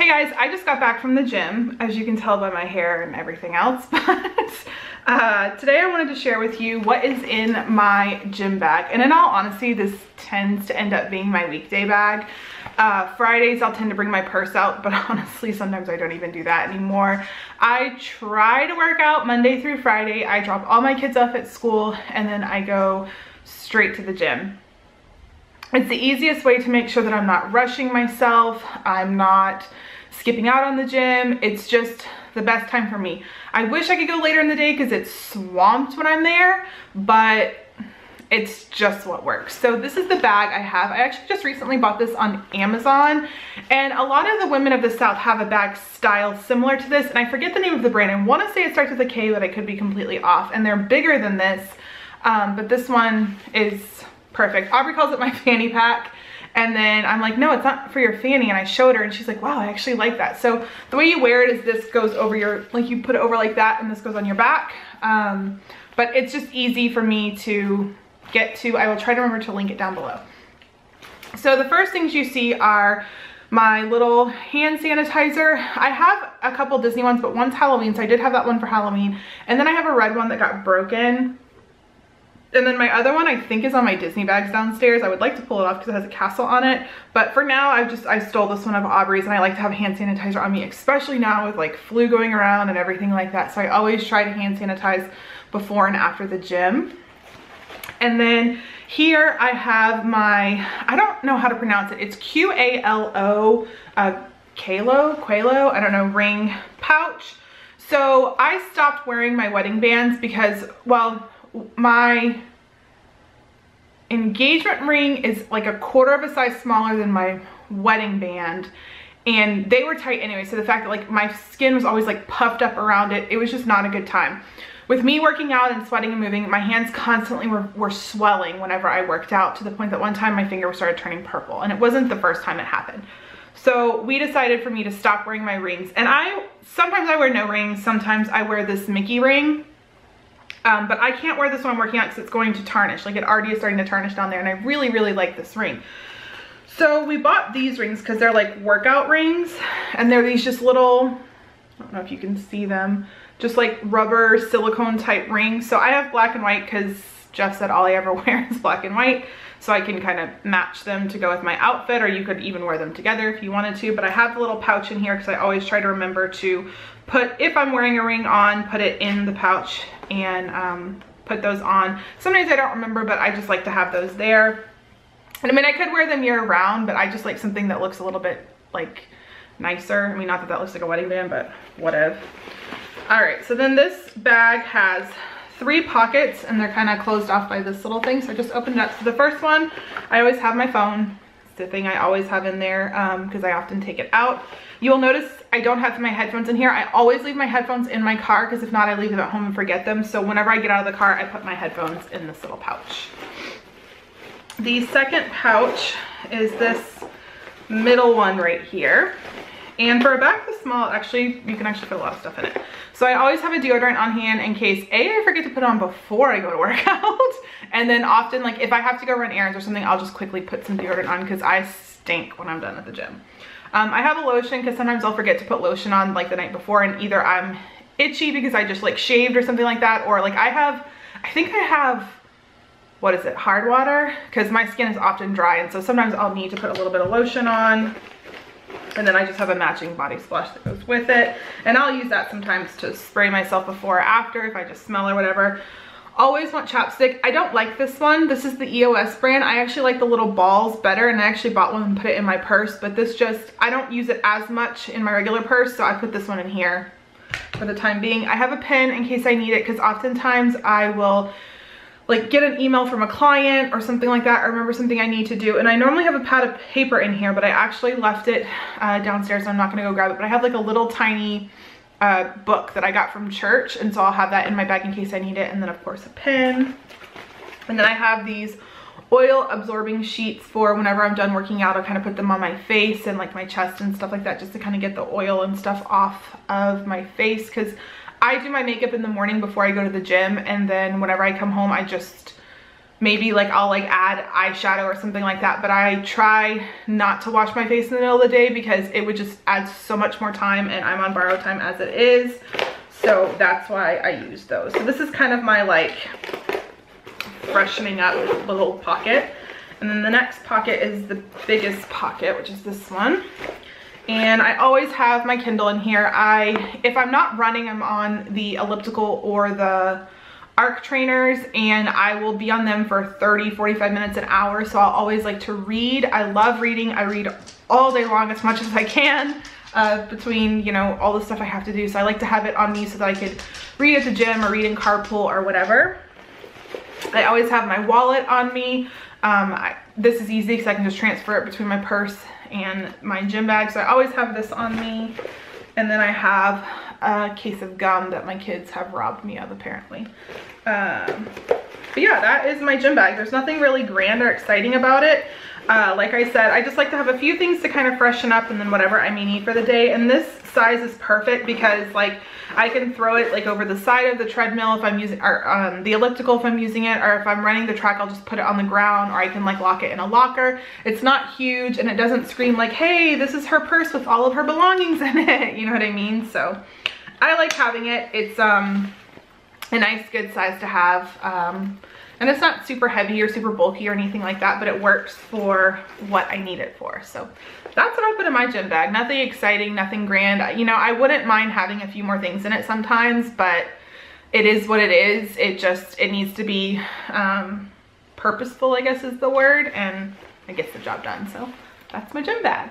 Hey guys, I just got back from the gym, as you can tell by my hair and everything else, but today I wanted to share with you what is in my gym bag. And in all honesty, this tends to end up being my weekday bag. Fridays I'll tend to bring my purse out, but honestly sometimes I don't even do that anymore. I try to work out Monday through Friday. I drop all my kids off at school and then I go straight to the gym. It's the easiest way to make sure that I'm not rushing myself, I'm not skipping out on the gym. It's just the best time for me. I wish I could go later in the day because it's swamped when I'm there, but it's just what works. So this is the bag I have. I actually just recently bought this on Amazon, and a lot of the women of the South have a bag style similar to this, and I forget the name of the brand. I want to say it starts with a K, but I could be completely off, and they're bigger than this, but this one is perfect. Aubrey calls it my fanny pack. And then I'm like, no, it's not for your fanny. And I showed her and she's like, wow, I actually like that. So the way you wear it is this goes over your, like you put it over like that and this goes on your back. But it's just easy for me to get to. I will try to remember to link it down below. So the first things you see are my little hand sanitizer. I have a couple Disney ones, but one's Halloween. So I did have that one for Halloween. And then I have a red one that got broken. And then my other one I think is on my Disney bags downstairs. I would like to pull it off because it has a castle on it. But for now, I stole this one of Aubrey's, and I like to have hand sanitizer on me, especially now with like flu going around and everything like that. So I always try to hand sanitize before and after the gym. And then here I have my, I don't know how to pronounce it. It's Q-A-L-O, Qualo, I don't know, ring pouch. So I stopped wearing my wedding bands because, well, my engagement ring is like a quarter of a size smaller than my wedding band, and they were tight anyway. So the fact that like my skin was always like puffed up around it, it was just not a good time. With me working out and sweating and moving, my hands constantly were swelling whenever I worked out, to the point that one time my finger started turning purple, and it wasn't the first time it happened. So we decided for me to stop wearing my rings, and sometimes I wear no rings, sometimes I wear this Mickey ring. But I can't wear this when I'm working out because it's going to tarnish. Like, it already is starting to tarnish down there, and I really, really like this ring. So we bought these rings because they're like workout rings, and they're these just little, I don't know if you can see them, just like rubber silicone type rings. So I have black and white because Jeff said all I ever wear is black and white. So I can kind of match them to go with my outfit, or you could even wear them together if you wanted to. But I have the little pouch in here because I always try to remember to put, if I'm wearing a ring on, put it in the pouch and put those on. Sometimes I don't remember, but I just like to have those there. And I mean, I could wear them year round, but I just like something that looks a little bit like nicer. I mean, not that that looks like a wedding band, but whatever. All right, so then this bag has 3 pockets, and they're kind of closed off by this little thing. So I just opened it up. So the first one, I always have my phone. It's the thing I always have in there because I often take it out. You will notice I don't have my headphones in here. I always leave my headphones in my car because if not, I leave them at home and forget them. So whenever I get out of the car, I put my headphones in this little pouch. The second pouch is this middle one right here. And for a bag this small, actually, you can actually put a lot of stuff in it. So I always have a deodorant on hand in case I forget to put it on before I go to work out. And then often, like if I have to go run errands or something, I'll just quickly put some deodorant on because I stink when I'm done at the gym. I have a lotion because sometimes I'll forget to put lotion on like the night before, and either I'm itchy because I just like shaved or something like that, or like I think I have, what is it, hard water, because my skin is often dry, and so sometimes I'll need to put a little bit of lotion on. And then I just have a matching body splash that goes with it. And I'll use that sometimes to spray myself before or after if I just smell or whatever. Always want chapstick. I don't like this one. This is the EOS brand. I actually like the little balls better, and I actually bought one and put it in my purse. But this just, I don't use it as much in my regular purse, so I put this one in here for the time being. I have a pen in case I need it because oftentimes I will like get an email from a client or something like that, or remember something I need to do, and I normally have a pad of paper in here, but I actually left it downstairs, so I'm not gonna go grab it. But I have like a little tiny book that I got from church, and so I'll have that in my bag in case I need it. And then of course a pen, and then I have these oil absorbing sheets for whenever I'm done working out. I'll kind of put them on my face and like my chest and stuff like that, just to kind of get the oil and stuff off of my face, because I do my makeup in the morning before I go to the gym, and then whenever I come home I just maybe like I'll like add eyeshadow or something like that, but I try not to wash my face in the middle of the day because it would just add so much more time, and I'm on borrowed time as it is. So that's why I use those. So this is kind of my like freshening up little pocket. And then the next pocket is the biggest pocket, which is this one. And I always have my Kindle in here. If I'm not running, I'm on the elliptical or the arc trainers, and I will be on them for 30, 45 minutes, an hour. So I'll always like to read. I love reading. I read all day long as much as I can between, you know, all the stuff I have to do. So I like to have it on me so that I could read at the gym or read in carpool or whatever. I always have my wallet on me. This is easy because I can just transfer it between my purse and my gym bag. So I always have this on me. And then I have a case of gum that my kids have robbed me of apparently. But yeah, that is my gym bag. There's nothing really grand or exciting about it. Like I said, I just like to have a few things to kind of freshen up and then whatever I may need for the day. And this size is perfect because like I can throw it like over the side of the treadmill if I'm using, or the elliptical if I'm using it, or if I'm running the track, I'll just put it on the ground, or I can like lock it in a locker. It's not huge and it doesn't scream like, hey, this is her purse with all of her belongings in it. You know what I mean? So I like having it. It's a nice good size to have. And it's not super heavy or super bulky or anything like that, but it works for what I need it for. So that's what I put in my gym bag. Nothing exciting, nothing grand. You know, I wouldn't mind having a few more things in it sometimes, but it is what it is. It needs to be purposeful, I guess is the word, and it gets the job done. So that's my gym bag.